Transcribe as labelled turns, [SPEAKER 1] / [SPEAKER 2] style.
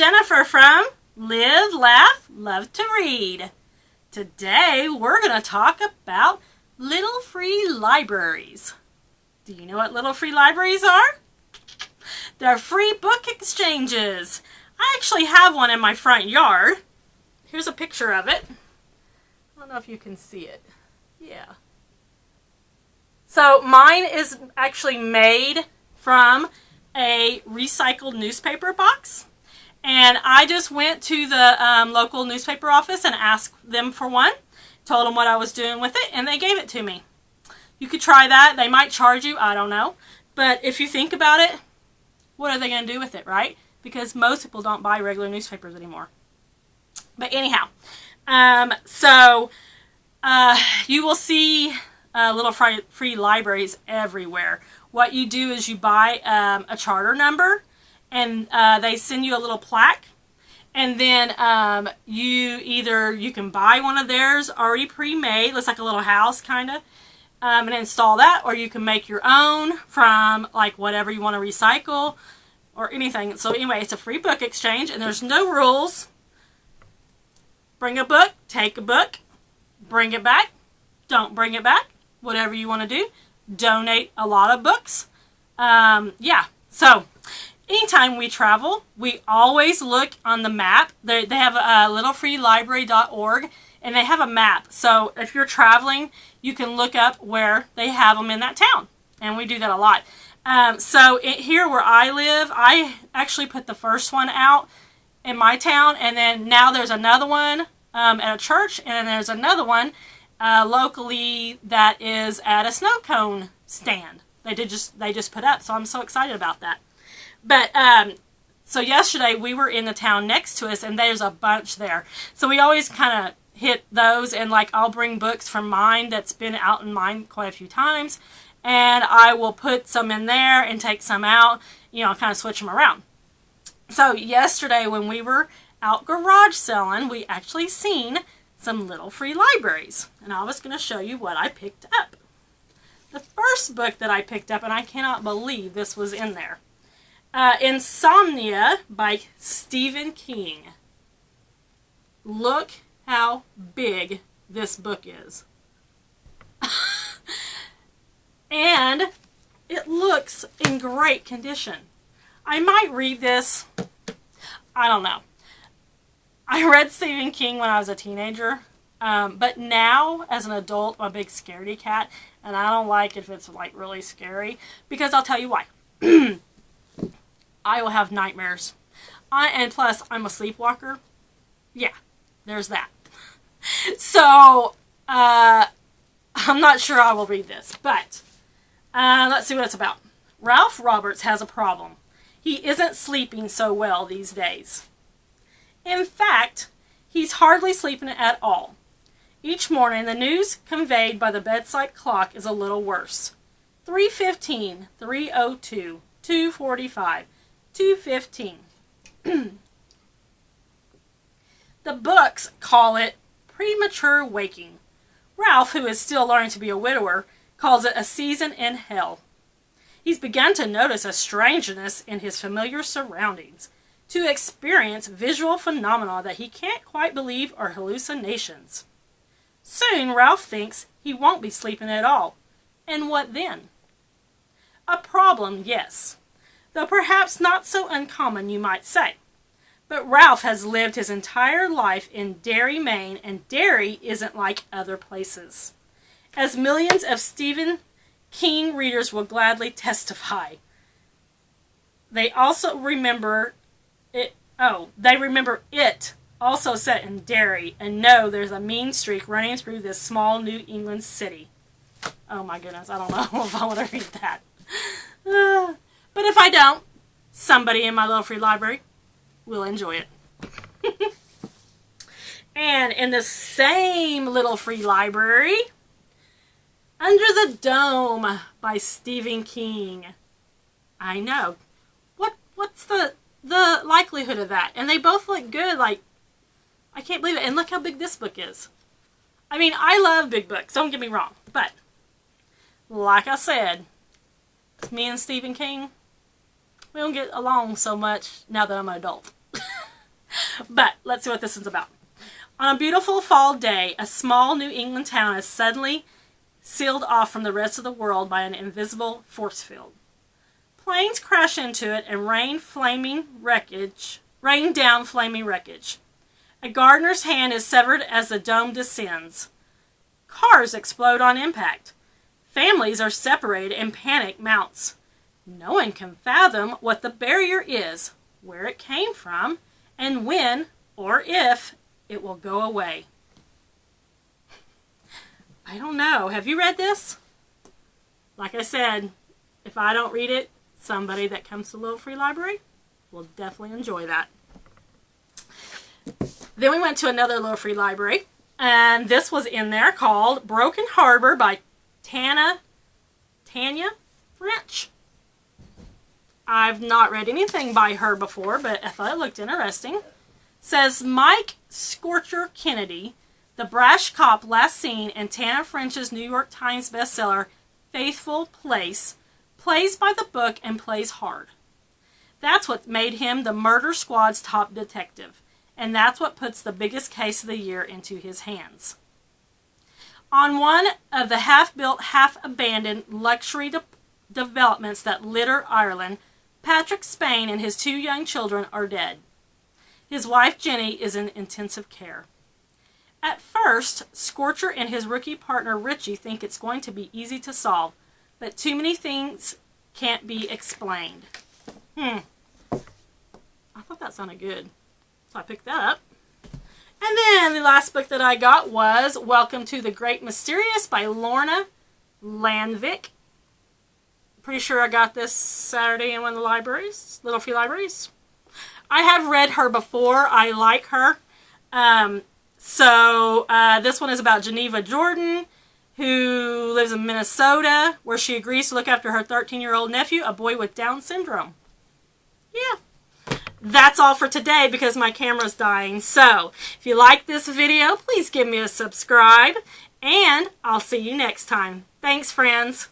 [SPEAKER 1] Jennifer from Live, Laugh, Love to Read. Today we're going to talk about little free libraries. Do you know what little free libraries are? They're free book exchanges. I actually have one in my front yard. Here's a picture of it. I don't know if you can see it. Yeah. So mine is actually made from a recycled newspaper box. And I just went to the local newspaper office and asked them for one. Told them what I was doing with it, and they gave it to me. You could try that. They might charge you. I don't know. But if you think about it, what are they going to do with it, right? Because most people don't buy regular newspapers anymore. But anyhow, you will see little free libraries everywhere. What you do is you buy a charter number, and they send you a little plaque, and then you can buy one of theirs already pre-made, looks like a little house kind of, and install that, or you can make your own from like whatever you want to recycle or anything. So anyway, it's a free book exchange, and there's no rules. Bring a book, take a book, bring it back, don't bring it back, whatever you want to do. Donate a lot of books. So anytime we travel, we always look on the map. They have a littlefreelibrary.org, and they have a map. So if you're traveling, you can look up where they have them in that town. And we do that a lot. Here where I live, I actually put the first one out in my town, and then now there's another one at a church, and then there's another one locally that is at a snow cone stand. They just put up, so I'm so excited about that. But so yesterday we were in the town next to us, and there's a bunch there. So we always kind of hit those, and like I'll bring books from mine that's been out in mine quite a few times, and I will put some in there and take some out, kind of switch them around. So yesterday when we were out garage selling, we actually seen some little free libraries, and I was going to show you what I picked up. The first book that I picked up, and I cannot believe this was in there, Insomnia by Stephen King. Look how big this book is. And it looks in great condition. I might read this. I don't know. I read Stephen King when I was a teenager, but now as an adult, I'm a big scaredy cat, and I don't like if it's like really scary, because I'll tell you why. I will have nightmares. And plus, I'm a sleepwalker. Yeah, there's that. So, I'm not sure I will read this, but let's see what it's about. Ralph Roberts has a problem. He isn't sleeping so well these days. In fact, he's hardly sleeping at all. Each morning, the news conveyed by the bedside clock is a little worse. 3:15, 3:02, 2:45, 2:15. The books call it premature waking. Ralph, who is still learning to be a widower, calls it a season in hell. He's begun to notice a strangeness in his familiar surroundings, to experience visual phenomena that he can't quite believe are hallucinations. Soon, Ralph thinks he won't be sleeping at all. And what then? A problem, yes, though perhaps not so uncommon, you might say. But Ralph has lived his entire life in Derry, Maine, and Derry isn't like other places, as millions of Stephen King readers will gladly testify. They also remember it. They remember it also set in Derry, and know there's a mean streak running through this small New England city. Oh my goodness, I don't know if I want to read that. But if I don't, somebody in my little free library will enjoy it. And in the same little free library, Under the Dome by Stephen King. I know. What's the likelihood of that? And they both look good. Like, I can't believe it. And look how big this book is. I mean, I love big books. Don't get me wrong. But, like I said, me and Stephen King, we don't get along so much now that I'm an adult. But let's see what this one's about. On a beautiful fall day, a small New England town is suddenly sealed off from the rest of the world by an invisible force field. Planes crash into it and rain down flaming wreckage. A gardener's hand is severed as the dome descends. Cars explode on impact. Families are separated and panic mounts. No one can fathom what the barrier is, where it came from, and when, or if, it will go away. I don't know. Have you read this? Like I said, if I don't read it, somebody that comes to Little Free Library will definitely enjoy that. Then we went to another Little Free Library, and this was in there called Broken Harbor by Tana French. I've not read anything by her before, but I thought it looked interesting. Says Mike Scorcher Kennedy, the brash cop last seen in Tana French's New York Times bestseller, Faithful Place, plays by the book and plays hard. That's what made him the murder squad's top detective, and that's what puts the biggest case of the year into his hands. On one of the half-built, half-abandoned luxury developments that litter Ireland, Patrick Spain and his 2 young children are dead. His wife Jenny is in intensive care. At first, Scorcher and his rookie partner Richie think it's going to be easy to solve, but too many things can't be explained. I thought that sounded good, so I picked that up. And then the last book that I got was Welcome to the Great Mysterious by Lorna Landvik. Pretty sure I got this Saturday in one of the libraries, Little Free Libraries. I have read her before. I like her. This one is about Geneva Jordan, who lives in Minnesota, where she agrees to look after her 13-year-old nephew, a boy with Down syndrome. Yeah. That's all for today because my camera's dying. So, if you like this video, please give me a subscribe, and I'll see you next time. Thanks, friends.